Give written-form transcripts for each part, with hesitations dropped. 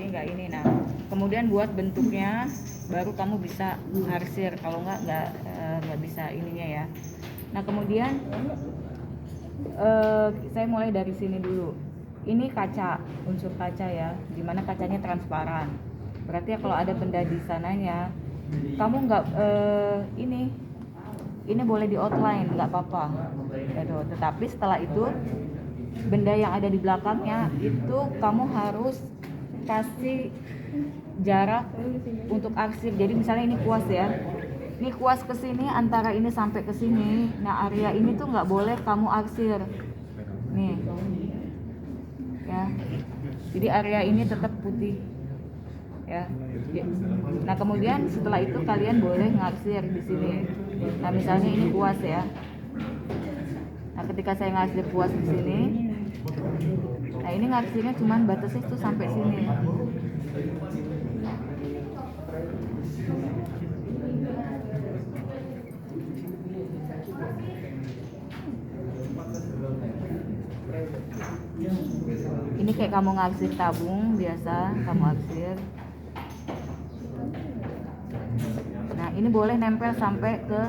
nggak ini. Nah kemudian buat bentuknya baru kamu bisa arsir, kalau nggak bisa ininya ya. Nah kemudian saya mulai dari sini dulu. Ini kaca, unsur kaca ya, dimana kacanya transparan. Berarti ya kalau ada benda di sananya, kamu nggak ini boleh di outline, nggak apa-apa. Tetapi setelah itu benda yang ada di belakangnya itu kamu harus kasih jarak untuk arsir. Jadi misalnya ini kuas ya, ini kuas ke sini, antara ini sampai ke sini. Nah area ini tuh nggak boleh kamu arsir nih ya, jadi area ini tetap putih ya. Nah kemudian setelah itu kalian boleh ngarsir di sini. Nah misalnya ini kuas ya, nah ketika saya ngarsir kuas di sini, nah ini ngarsirnya cuman batasnya tuh sampai sini. Ini kayak kamu ngarsir tabung biasa, kamu arsir. Nah ini boleh nempel sampai ke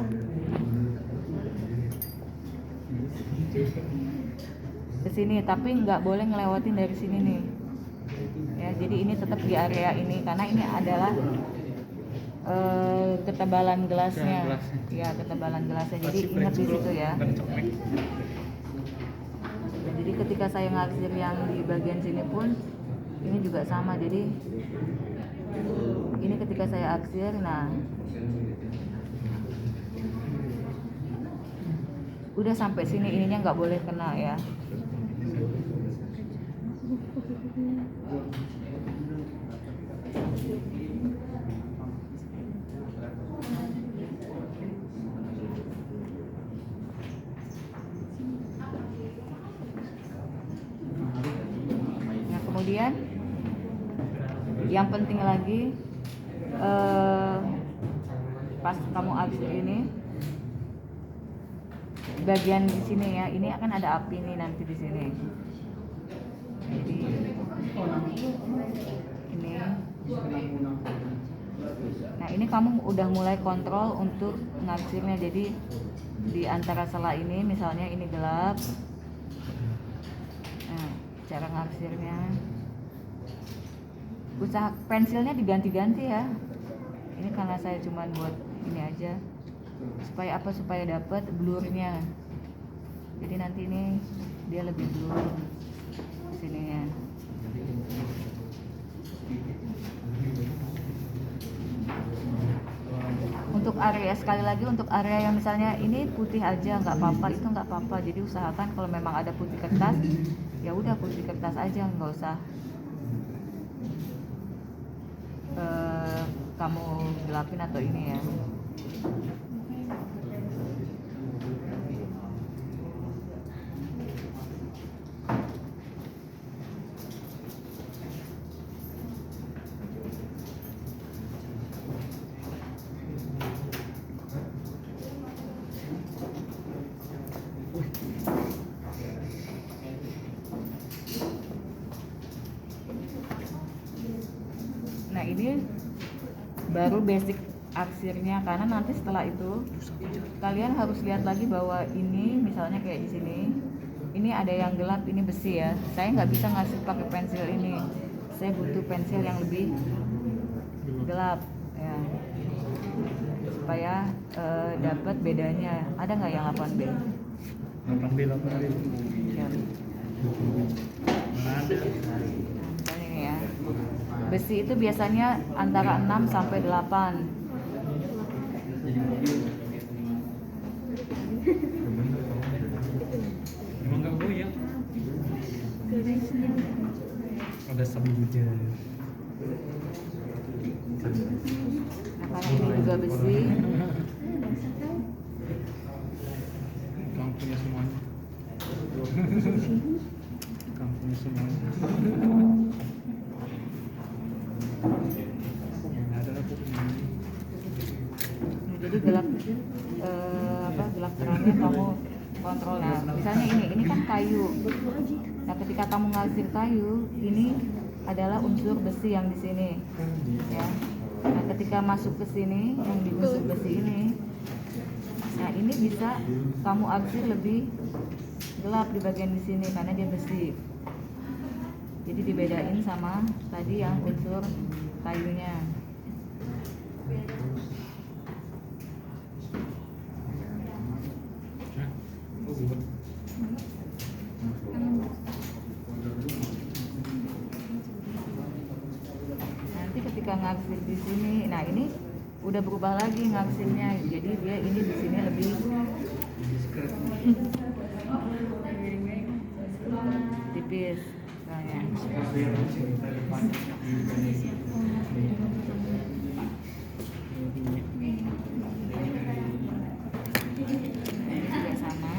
sini, tapi nggak boleh ngelewatin dari sini nih ya. Jadi ini tetap di area ini karena ini adalah ketebalan gelasnya ya, ketebalan gelasnya. Jadi ingat di situ ya. Jadi ketika saya ngarsir yang di bagian sini pun ini juga sama. Jadi ini ketika saya arsir, nah udah sampai sini, ininya nggak boleh kena ya. Nah kemudian yang penting lagi pas kamu arsir ini bagian di sini ya, ini akan ada api nih nanti di sini. Jadi ini, nah ini kamu udah mulai kontrol untuk ngarsirnya. Jadi di antara sela ini misalnya ini gelap, nah cara ngarsirnya usaha pensilnya diganti-ganti ya. Ini karena saya cuman buat ini aja, supaya apa, supaya dapat blurnya. Jadi nanti ini dia lebih blur sininya. Untuk area, sekali lagi untuk area yang misalnya ini putih aja nggak apa-apa, itu nggak apa-apa. Jadi usahakan kalau memang ada putih kertas, ya udah putih kertas aja, nggak usah kamu gelapin atau ini ya. Nah ini baru basic arsirnya, karena nanti setelah itu kalian harus lihat lagi bahwa ini misalnya kayak di sini, ini ada yang gelap, ini besi ya. Saya nggak bisa ngasih pakai pensil ini, saya butuh pensil yang lebih gelap ya, supaya dapat bedanya. Ada nggak yang 8B? 8B Ya. ada. Ini ya. Besi itu biasanya antara 6 sampai 8. Emang nggak goyang? Ada sabunnya. Nah, karena ini juga besi. Kampungnya semuanya. Kampungnya semuanya. Jadi gelap gelap terangnya kamu kontrol. Nah misalnya ini kan kayu. Nah ketika kamu ngarsir kayu, ini adalah unsur besi yang di sini, ya. Nah, ketika masuk ke sini yang di unsur besi ini, nah ini bisa kamu arsir lebih gelap di bagian di sini karena dia besi. Jadi dibedain sama tadi yang unsur kayunya. Nanti ketika ngarsir di sini, nah ini udah berubah lagi ngarsirnya. Jadi dia ini di sini lebih tipis soalnya. Ini juga sama.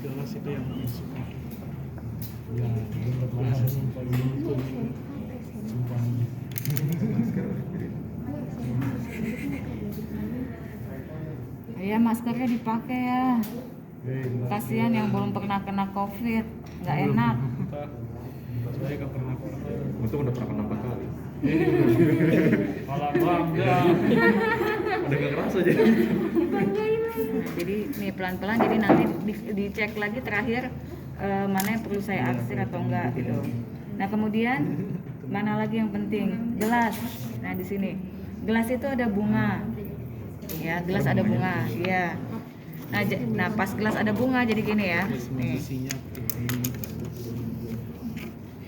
Gelas itu yang suka ya biasa sumpahnya. Ya maskernya dipakai ya. Kasihan yang belum pernah kena COVID, nggak enak. Saya nggak pernah Untung udah pernah kena 4 kali. malah bangga. Udah gak kerasa jadi. Jadi nih pelan-pelan, jadi nanti dicek lagi terakhir mana yang perlu saya arsir atau enggak gitu. Nah kemudian mana lagi yang penting, gelas. Nah di sini gelas itu ada bunga, ya gelas ada bunga, ya. Nah pas gelas ada bunga jadi gini ya. Nih.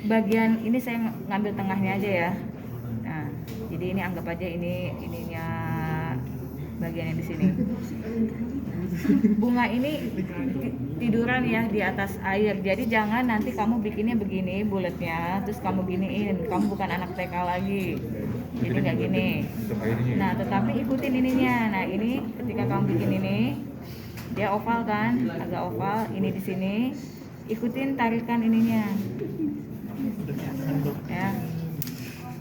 Bagian ini saya ngambil tengahnya aja ya. Nah jadi ini anggap aja ininya bagian yang di sini. Bunga ini tiduran ya di atas air. Jadi jangan nanti kamu bikinnya begini bulatnya, terus kamu giniin. Kamu bukan anak TK lagi. Jadi nggak gini. Nah, tetapi ikutin ininya. Nah, ini ketika kamu bikin ini, dia oval kan, agak oval. Ini di sini. Ikutin tarikan ininya. Ya.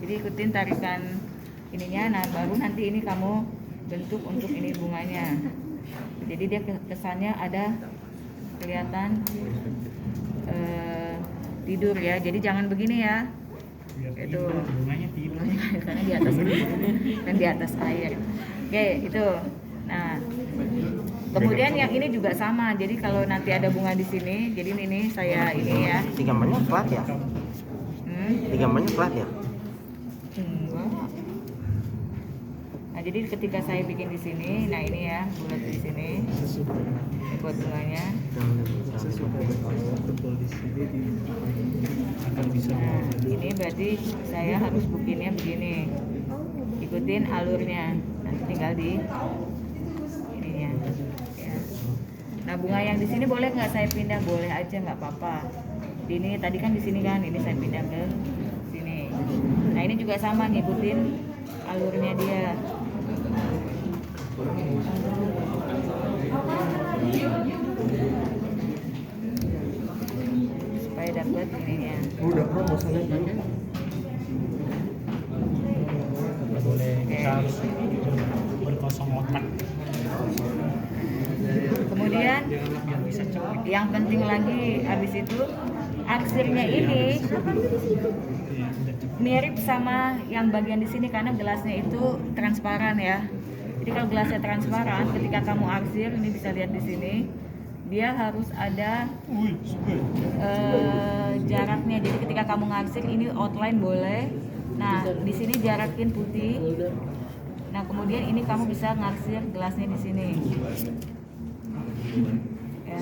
Jadi ikutin tarikan ininya. Nah, baru nanti ini kamu bentuk untuk ini bunganya. Jadi dia kesannya ada kelihatan tidur ya. Jadi jangan begini ya. Itu bunganya tidur karena di atas dan di atas air. Oke, itu. Nah, kemudian yang ini juga sama. Jadi kalau nanti ada bunga di sini, jadi ini saya ini ya. Di gambarnya flat ya? Di gambarnya flat ya? Enggak. Nah, jadi ketika saya bikin di sini, nah ini ya, bulat di sini. Ini buat bunganya. betul di sini akan bisa Ini berarti saya harus bikinnya begini. Ikutin alurnya. Nanti tinggal di ininya. Ya. Nah, bunga yang di sini boleh nggak saya pindah? Boleh aja, nggak apa-apa. Ini tadi kan di sini kan, ini saya pindah ke sini. Nah, ini juga sama, ngikutin alurnya dia. Supaya dapat ininya. Udah promosi boleh kita harus berkosong otak. Kemudian Biar bisa cepat. yang penting lagi habis itu arsirnya ini Ya, udah cepat. mirip sama yang bagian di sini karena gelasnya itu transparan ya. Jadi kalau gelasnya transparan, ketika kamu arsir ini bisa lihat di sini, dia harus ada jaraknya. Jadi ketika kamu ngarsir ini outline boleh. Nah di sini jarakin putih. Nah kemudian ini kamu bisa ngarsir gelasnya di sini. Ya.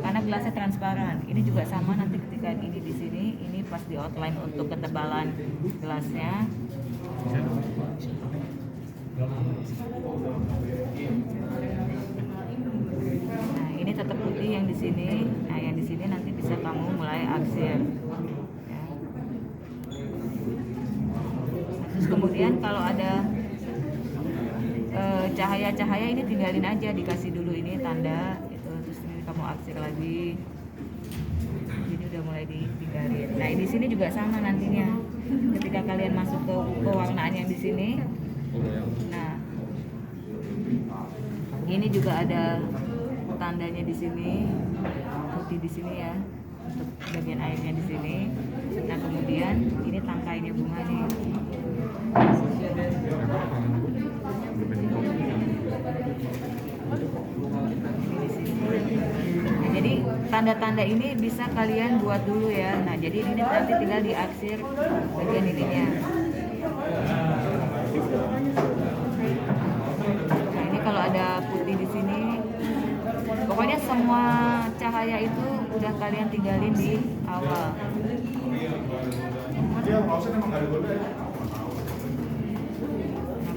Karena gelasnya transparan. Ini juga sama nanti ketika ini di sini, ini pas di outline untuk ketebalan gelasnya. Nah, ini tetap putih yang di sini. Nah, yang di sini nanti bisa kamu mulai arsir. Ya. Terus kemudian kalau ada cahaya-cahaya ini tinggalin aja, dikasih dulu ini tanda itu, terus ini kamu arsir lagi. Nah di sini juga sama nantinya. Ketika kalian masuk ke pewarnaan yang di sini, nah ini juga ada tandanya di sini, putih di sini ya, untuk bagian airnya di sini. Nah kemudian ini tangkainya bunga nih. Ini di sini. Nah, jadi tanda-tanda ini bisa kalian buat dulu ya. Nah jadi ini nanti tinggal diaksir bagian ininya. Nah ini kalau ada putih di sini, pokoknya semua cahaya itu udah kalian tinggalin di awal. Nah,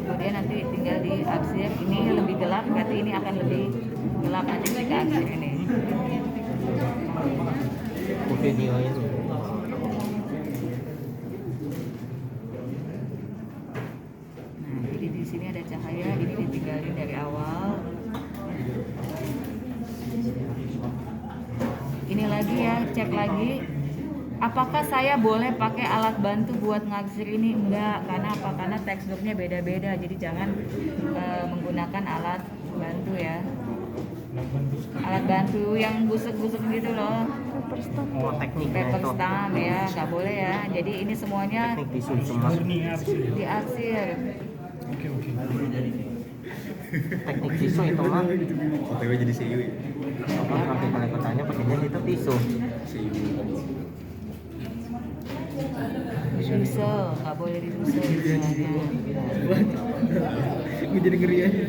kemudian nanti tinggal diaksir. Ini lebih gelap, berarti ini akan lebih gelap nanti ketika aksir ini. Videonya tuh. Nah, jadi di sini ada cahaya, ini ditinggalin dari awal. Ini lagi ya, cek lagi. Apakah saya boleh pakai alat bantu buat ngaksir ini? Enggak, karena apa? Karena teksturnya beda-beda. Jadi jangan menggunakan alat bantu ya. Alat bantu yang busuk-busuk gitu loh. Oh, tekniknya Paper itu. stamp ya, nggak boleh ya. Jadi ini semuanya Teknik tisu semua. Murni ya abis itu. diaksir. Oke. Teknik tisu itu mah. OTW jadi CEO ya? Apa nanti kalian bertanya pakainya itu tisu. Dusel, nggak boleh didusel istilahnya. Gue jadi ngeri aja.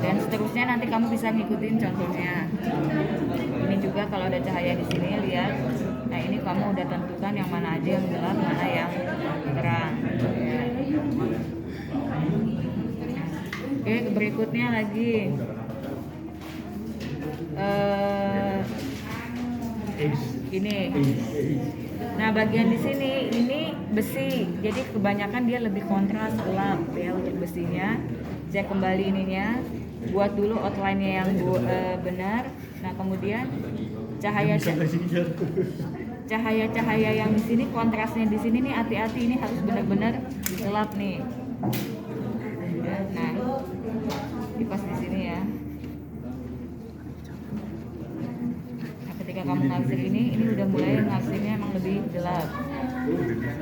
Dan seterusnya nanti kamu bisa ngikutin contohnya. Ini juga kalau ada cahaya di sini lihat. Nah ini kamu udah tentukan yang mana aja yang gelap, mana yang terang. Ya. Oke, berikutnya lagi. Ini. Nah bagian di sini ini besi. Jadi kebanyakan dia lebih kontras gelap ya untuk besinya. Cek kembali ininya. Buat dulu outline-nya yang benar. Nah kemudian cahaya yang di sini, kontrasnya di sini nih hati-hati, ini harus benar-benar gelap nih. Nah ini pas di sini ya. Nah ketika kamu ngaksir ini udah mulai ngaksirnya emang lebih gelap.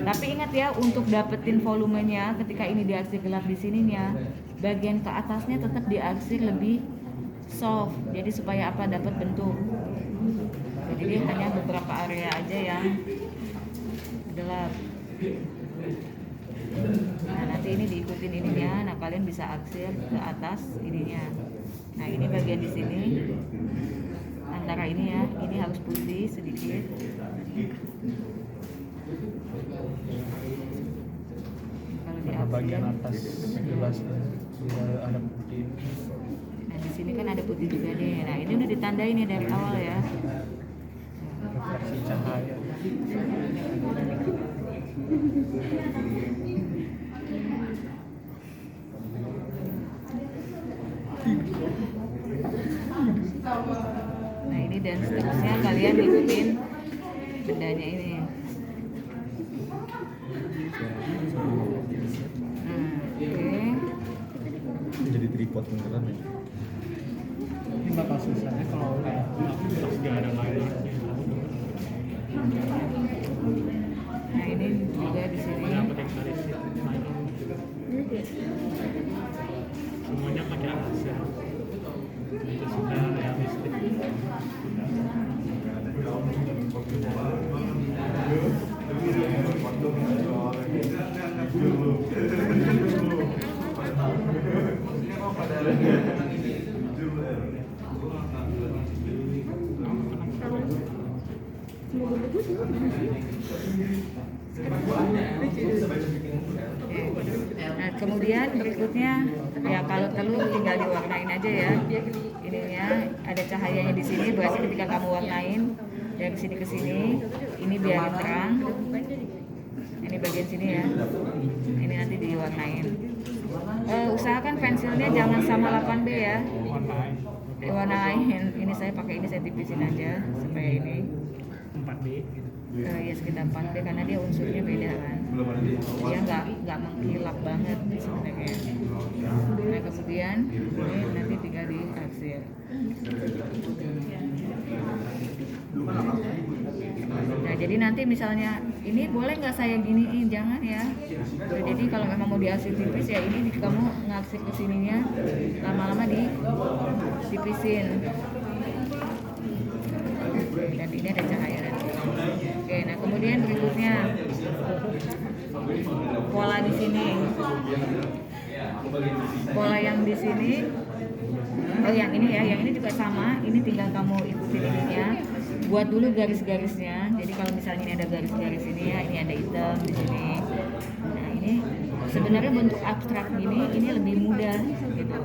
Tapi ingat ya, untuk dapetin volumenya ketika ini diaksir gelap di sininya, bagian ke atasnya tetap diaksir lebih soft. Jadi supaya apa? Dapat bentuk. Jadi dia hanya beberapa area aja yang gelap. Nah nanti ini diikutin ininya. Nah kalian bisa aksir ke atas ininya. Nah ini bagian di sini. Antara ini ya, ini harus putih sedikit. Kalau Karena bagian diaksir. atas jelas ada putih. Nah di sini kan ada putih juga nih. Nah ini udah ditandain nih dari awal ya. Refleksi cahaya. Nah ini dan seterusnya kalian ikutin bendanya ini. Oke. Jadi tripod beneran ya? Ini bakal susahnya kalau pas gak ada lain. Nah ini juga di sini. Dapat yang dari sini. Semuanya pakai alas ya. Itu sudah realistik. Nah kemudian berikutnya ya kalau telur tinggal diwarnain aja ya. Ininya ada cahayanya di sini, berarti ketika kamu warnain dari sini ke sini, ini biar terang. Ini bagian sini ya. Ini nanti diwarnain. Usahakan pensilnya jangan sama 8B ya. Warnain. diwarnain. Ini saya pakai ini, saya tipisin aja supaya ini 4D gitu. ya sekitar 4D karena dia unsurnya beda kan. Dia nggak mengkilap banget sebenarnya. Nah kemudian ini nanti tinggal diarsir. Nah jadi nanti misalnya ini boleh nggak saya giniin, jangan ya. Nah, jadi kalau memang mau diarsir tipis ya ini kamu ngarsir kesininya lama-lama ditipisin. Dan ini ada cahaya nanti. Oke, nah kemudian berikutnya pola di sini. Pola yang di sini, oh yang ini ya, yang ini juga sama. Ini tinggal kamu ikutin ininya. Buat dulu garis-garisnya. Jadi kalau misalnya ini ada garis-garis ini ya, ini ada hitam di sini. Nah ini sebenarnya bentuk abstrak ini lebih mudah gitu.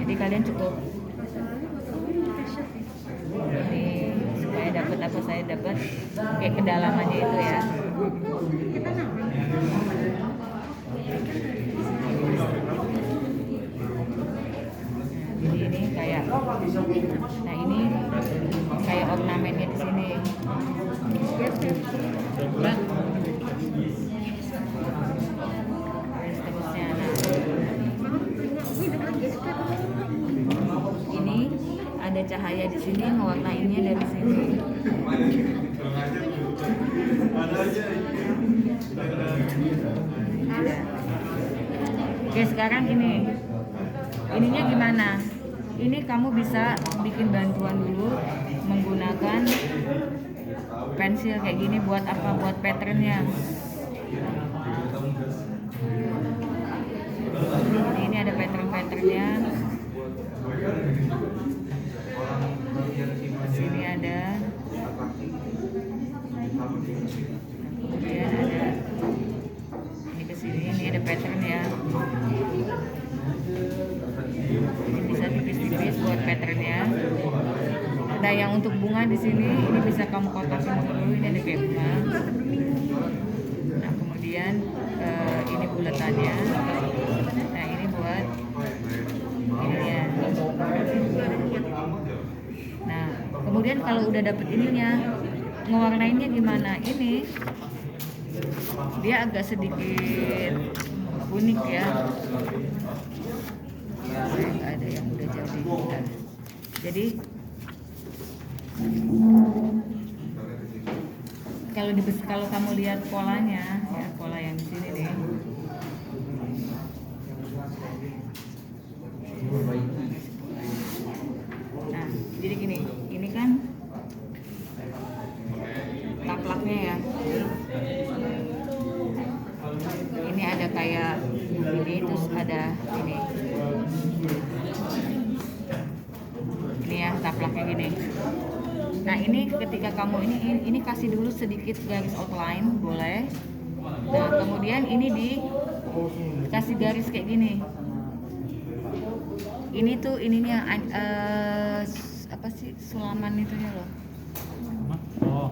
Jadi kalian cukup ini supaya dapat apa saya dapat kayak kedalamannya itu ya. Jadi ini kayak, nah ini kayak ornamennya di sini. Dan seterusnya. Nah, ini ada cahaya di sini, ngewarnainnya dari sini. Ada. Oke sekarang ininya gimana? Ini kamu bisa bikin bantuan dulu menggunakan pensil kayak gini buat apa? Buat patternnya. Ini ada patternnya. Sini ada. Kemudian ada ini ke sini, ini ada pattern ya. Ini bisa tipis-tipis buat patternnya. Nah yang untuk bunga di sini ini bisa kamu kotakin dulu, ini ada kayak bunga. Nah kemudian ini bulatannya. Nah ini buat ini ya. Nah kemudian kalau udah dapet ininya, ngewarnainnya gimana? Ini dia agak sedikit unik ya. Saya nggak ada yang udah jadi. Nah, jadi kalau kamu lihat polanya ya, pola yang di sini nih. Nah jadi gini, ini kan taplaknya ya. Ini ada kayak ini, terus ada ini ya taplaknya gini. Nah ini ketika kamu ini kasih dulu sedikit garis outline boleh. Nah kemudian ini dikasih garis kayak gini. Ini tuh ininya apa sih, sulaman itunya loh.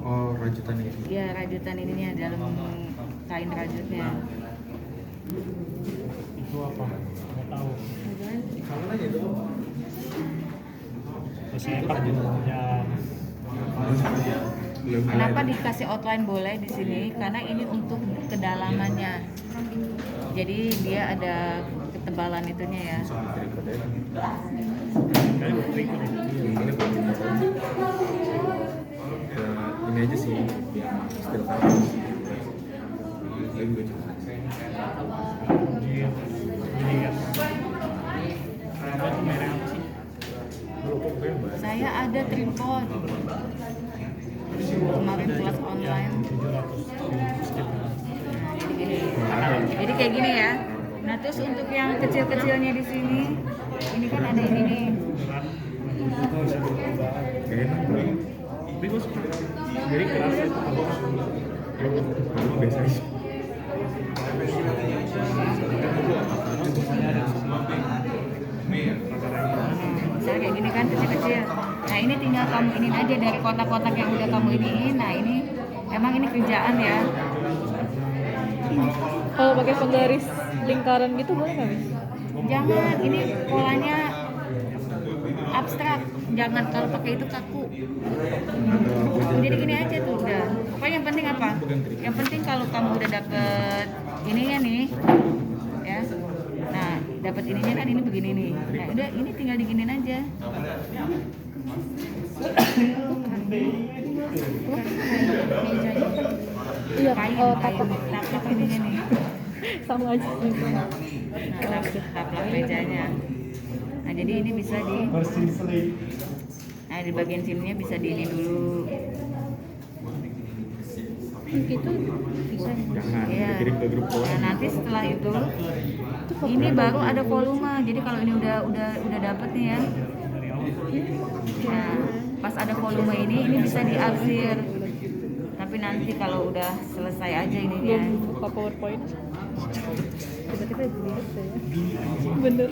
Oh, rajutan itu. Ya rajutan ininya dalam kain rajutnya. Itu apa? Nggak tahu. Sama aja itu. Terus ya. Kenapa dikasih outline boleh di sini? Karena ini untuk kedalamannya. Jadi dia ada ketebalan itunya ya. Kalian buat trikot ya? Ini buat ini aja sih yang still cover. Lagi gue coba. Ini ya. Apa itu merek apa sih? Saya ada tripod. Kemarin kelas online. 700 Jadi gini. Jadi kayak gini ya. Nah terus untuk yang kecil-kecilnya di sini, ini kan ada ini nih. Gak enak bro. Tapi gue suka. Jadi keras itu Biasa aja. Misalnya kayak gini kan kecil-kecil. Nah ini tinggal kamu ini aja dari kotak-kotak yang udah kamu iniin. Nah ini emang ini kerjaan ya. Kalau pakai penggaris lingkaran gitu boleh nggak, Miss? Jangan, ini polanya abstrak, jangan kalau pakai itu kaku. Jadi gini aja tuh udah. Pokoknya yang penting apa? Yang penting kalau kamu udah dapet ininya nih, ya. Nah, dapat ininya kan ini begini nih. Nah, udah ini tinggal diginin aja. Iya, Kain, tapak tapak ininya nih. sama aja sih. Nah, taplak mejanya. Nah, jadi ini bisa di Nah, di bagian sininya bisa di ini dulu. Itu bisa. Jangan Iya. kirim ke grup call. Nah, nanti setelah itu ini baru ada volume. Jadi kalau ini udah dapet nih ya. Nah, pas ada volume ini bisa diarsir. Tapi nanti kalau udah selesai aja ininya. Belum buka PowerPoint. Tiba-tiba dilihat saya. Bener.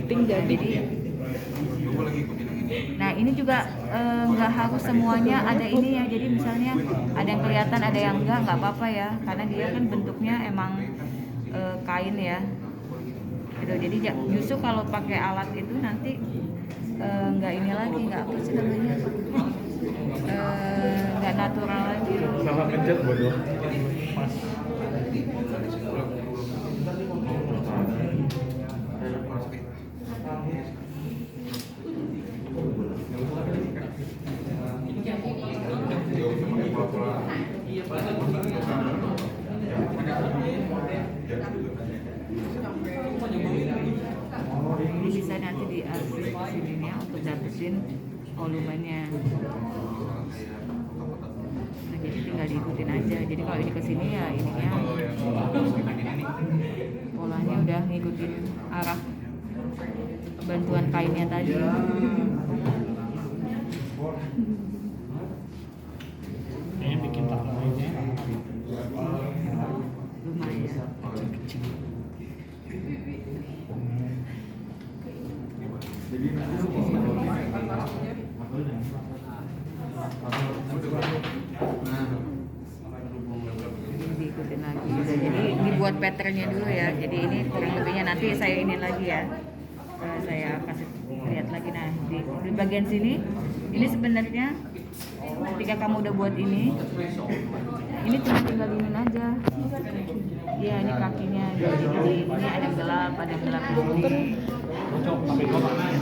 Ting jadi. Nah, ini juga nggak harus semuanya ada ini ya. Jadi misalnya ada yang kelihatan, ada yang nggak apa-apa ya. Karena dia kan bentuknya emang kain ya. Gitu. Jadi justru kalau pakai alat itu nanti nggak ini lagi, nggak apa sih namanya, nggak natural lagi. Salah pencet bodoh. Ini bisa nanti diarsir di sininya untuk dapetin volumenya. Nah, jadi tinggal diikutin aja. Jadi kalau ini kesini ya ininya polanya udah ngikutin arah bantuan kainnya tadi. Kayaknya bikin taplaknya Lumayan. Diikutin lagi. Jadi dibuat patternnya dulu ya. Jadi ini kurang lebihnya nanti saya ini lagi ya. Saya kasih lihat lagi. Nah, di bagian sini ini sebenarnya ketika kamu udah buat ini tinggal dinin aja. Iya, ini kakinya. Jadi ini ada yang gelap di sini.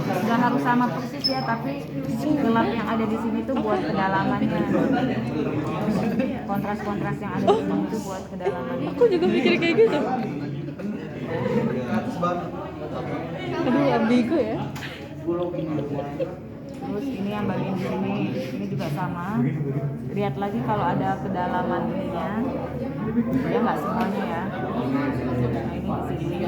Nggak harus sama persis ya, tapi gelap yang ada di sini tuh buat kedalamannya. Kontras-kontras yang ada di sini tuh buat kedalamannya. Aku juga mikir kayak gitu. Aduh, ambigu ya. Terus ini yang bagian sini, ini juga sama. Lihat lagi kalau ada kedalaman ininya. Ya nggak semuanya ya. Nah, ini di sini.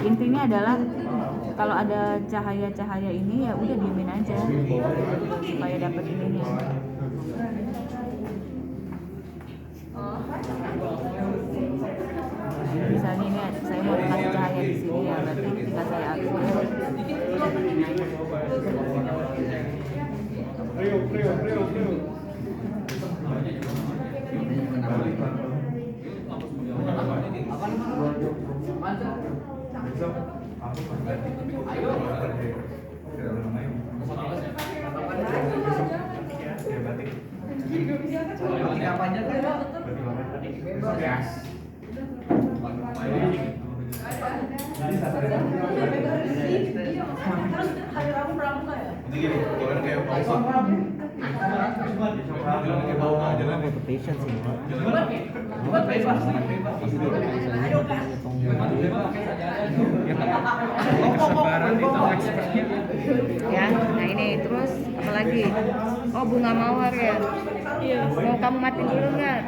Intinya adalah kalau ada cahaya-cahaya ini ya udah diemin aja supaya dapat ininya. Misalnya ini saya mau kasih cahaya di sini ya, berarti tinggal saya atur. Foto passion sih. kesabaran itu ekspresnya. Ya, nah ini terus apa lagi? Oh, bunga mawar ya. Iya. Mau kamu mati dulu nggak?